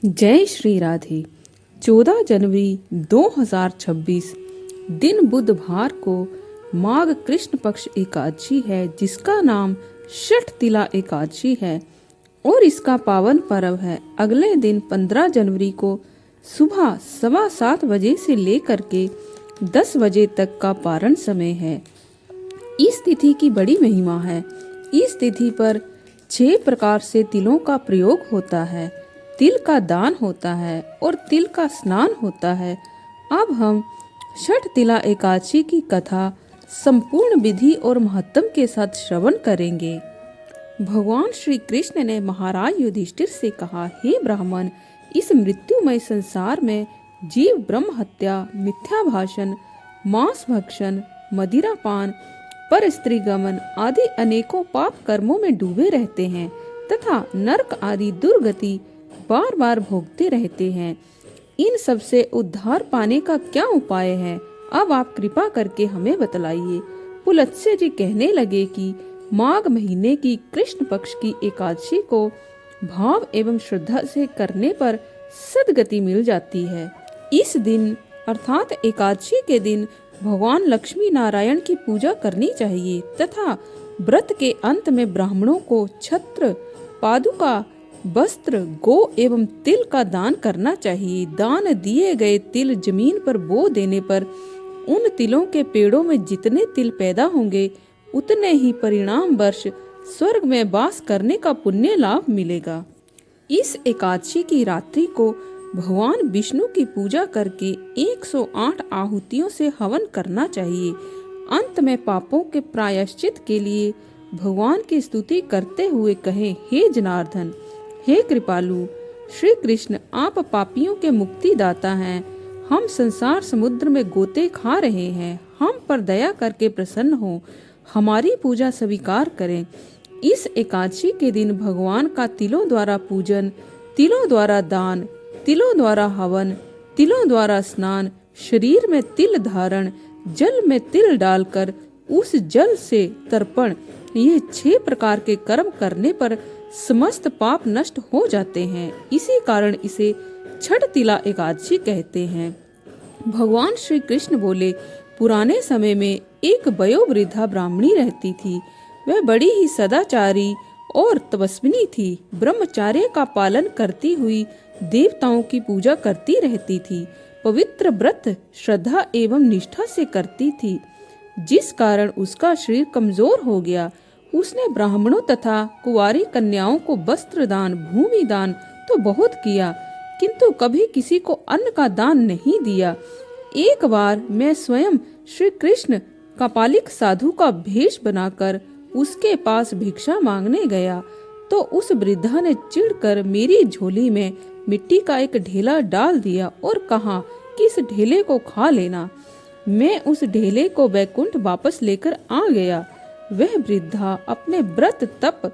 जय श्री राधे। 14 जनवरी 2026 दिन बुधवार को माघ कृष्ण पक्ष एकादशी है, जिसका नाम षठ तिला एकादशी है और इसका पावन पर्व है। अगले दिन 15 जनवरी को सुबह 7:15 बजे से लेकर के 10 बजे तक का पारण समय है। इस तिथि की बड़ी महिमा है। इस तिथि पर 6 प्रकार से तिलों का प्रयोग होता है, तिल का दान होता है और तिल का स्नान होता है। अब हम षठ तिला एकादशी की कथा संपूर्ण विधि और महत्व के साथ श्रवण करेंगे। भगवान श्री कृष्ण ने महाराज युधिष्ठिर से कहा, हे ब्राह्मण, इस मृत्युमय संसार में जीव ब्रह्म हत्या, मिथ्या भाषण, मांस भक्षण, मदिरा पान, पर स्त्री गमन आदि अनेकों पाप कर्मों में डूबे रहते हैं तथा नरक आदि दुर्गति बार बार भोगते रहते हैं। इन सब से उद्धार पाने का क्या उपाय है? अब आप कृपा करके हमें बतलाइए। पुलत्स्य जी कहने लगे कि माघ महीने की कृष्ण पक्ष की एकादशी को भाव एवं श्रद्धा से करने पर सद्गति मिल जाती है। इस दिन अर्थात एकादशी के दिन भगवान लक्ष्मी नारायण की पूजा करनी चाहिए तथा व्रत के अंत में ब्राह्मणों को छत्र, पादुका, वस्त्र, गो एवं तिल का दान करना चाहिए। दान दिए गए तिल जमीन पर बो देने पर उन तिलों के पेड़ों में जितने तिल पैदा होंगे उतने ही परिणाम वर्ष स्वर्ग में वास करने का पुण्य लाभ मिलेगा। इस एकादशी की रात्रि को भगवान विष्णु की पूजा करके 108 आहुतियों से हवन करना चाहिए। अंत में पापों के प्रायश्चित के लिए भगवान की स्तुति करते हुए कहें, हे जनार्दन, हे कृपालु श्री कृष्ण, आप पापियों के मुक्ति दाता हैं। हम संसार समुद्र में गोते खा रहे हैं, हम पर दया करके प्रसन्न हो, हमारी पूजा स्वीकार करें। इस एकादशी के दिन भगवान का तिलों द्वारा पूजन, तिलों द्वारा दान, तिलों द्वारा हवन, तिलों द्वारा स्नान, शरीर में तिल धारण, जल में तिल डालकर उस जल से तर्पण, ये 6 प्रकार के कर्म करने पर समस्त पाप नष्ट हो जाते हैं। इसी कारण इसे छठ तिला एकादशी कहते हैं। भगवान श्री कृष्ण बोले, पुराने समय में एक वयोवृद्धा ब्राह्मणी रहती थी। वह बड़ी ही सदाचारी और तपस्विनी थी। ब्रह्मचर्य का पालन करती हुई देवताओं की पूजा करती रहती थी। पवित्र व्रत श्रद्धा एवं निष्ठा से करती थी, जिस कारण उसका शरीर कमजोर हो गया। उसने ब्राह्मणों तथा कुंवारी कन्याओं को वस्त्र दान, भूमि दान तो बहुत किया, किंतु कभी किसी को अन्न का दान नहीं दिया। एक बार मैं स्वयं श्री कृष्ण कापालिक साधु का भेष बनाकर उसके पास भिक्षा मांगने गया तो उस वृद्धा ने चिढ़कर मेरी झोली में मिट्टी का एक ढेला डाल दिया और कहा कि इस ढेले को खा लेना। मैं उस ढेले को वैकुंठ वापस लेकर आ गया। वह वृद्धा अपने व्रत, तप,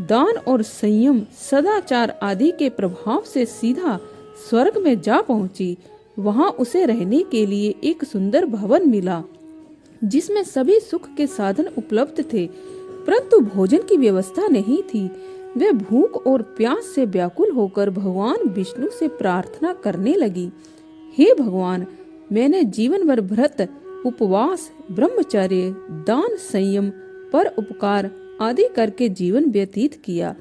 दान और संयम, सदाचार आदि के प्रभाव से सीधा स्वर्ग में जा पहुंची। वहां उसे रहने के लिए एक सुंदर भवन मिला, जिसमें सभी सुख के साधन उपलब्ध थे, परंतु भोजन की व्यवस्था नहीं थी। वह भूख और प्यास से व्याकुल होकर भगवान विष्णु से प्रार्थना करने लगी, हे भगवान, मैंने जीवन भर व्रत, उपवास, ब्रह्मचर्य, दान, संयम, पर उपकार आदि करके जीवन व्यतीत किया।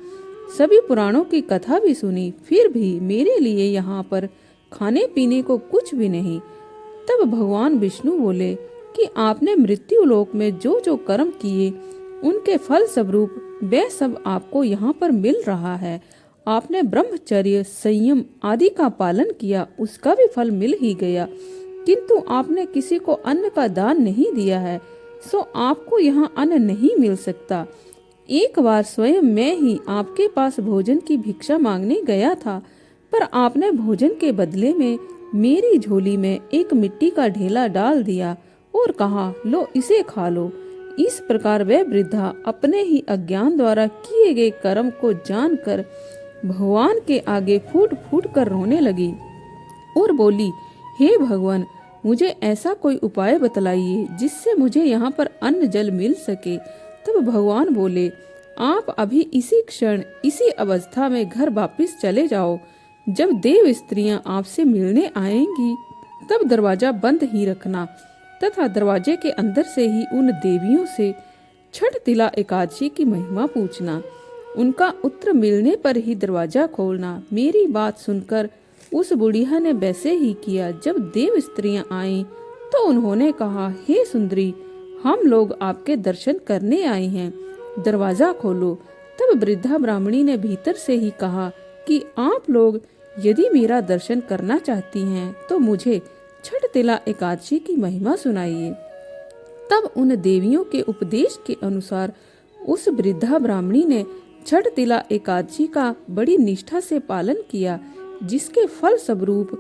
सभी पुराणों की कथा भी सुनी, फिर भी मेरे लिए यहाँ पर खाने पीने को कुछ भी नहीं। तब भगवान विष्णु बोले कि आपने मृत्यु लोक में जो जो कर्म किए उनके फल स्वरूप वह सब आपको यहाँ पर मिल रहा है। आपने ब्रह्मचर्य, संयम आदि का पालन किया, उसका भी फल मिल ही गया, किंतु आपने किसी को अन्न का दान नहीं दिया है, सो आपको यहाँ अन्न नहीं मिल सकता। एक बार स्वयं मैं ही आपके पास भोजन की भिक्षा मांगने गया था, पर आपने भोजन के बदले में मेरी झोली में एक मिट्टी का ढेला डाल दिया और कहा, लो इसे खा लो। इस प्रकार वह वृद्धा अपने ही अज्ञान द्वारा किए गए कर्म को जानकर भगवान के आगे फूट फूट कर रोने लगी और बोली, हे भगवान, मुझे ऐसा कोई उपाय बतलाइए जिससे मुझे यहाँ पर अन्न जल मिल सके। तब भगवान बोले, आप अभी इसी क्षण इसी अवस्था में घर वापस चले जाओ। जब देव स्त्रियां आपसे मिलने आएंगी तब दरवाजा बंद ही रखना तथा दरवाजे के अंदर से ही उन देवियों से छठ तिला एकादशी की महिमा पूछना। उनका उत्तर मिलने पर ही दरवाजा खोलना। मेरी बात सुनकर उस बुढ़िया ने वैसे ही किया। जब देव स्त्रियां आईं तो उन्होंने कहा, हे सुंदरी, हम लोग आपके दर्शन करने आए हैं, दरवाजा खोलो। तब वृद्धा ब्राह्मणी ने भीतर से ही कहा कि आप लोग यदि मेरा दर्शन करना चाहती हैं तो मुझे छठ तिला एकादशी की महिमा सुनाइए। तब उन देवियों के उपदेश के अनुसार उस वृद्धा ब्राह्मणी ने छठ तिला एकादशी का बड़ी निष्ठा से पालन किया, जिसके फल स्वरूप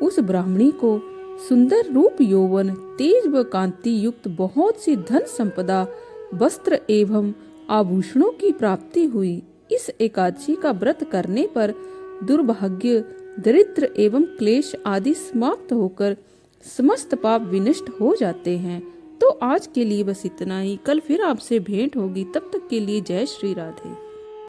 उस ब्राह्मणी को सुंदर रूप, यौवन, तेज व कांति युक्त बहुत सी धन संपदा, वस्त्र एवं आभूषणों की प्राप्ति हुई। इस एकादशी का व्रत करने पर दुर्भाग्य, दरिद्र एवं क्लेश आदि समाप्त होकर समस्त पाप विनष्ट हो जाते हैं। तो आज के लिए बस इतना ही। कल फिर आपसे भेंट होगी। तब तक के लिए जय श्री राधे।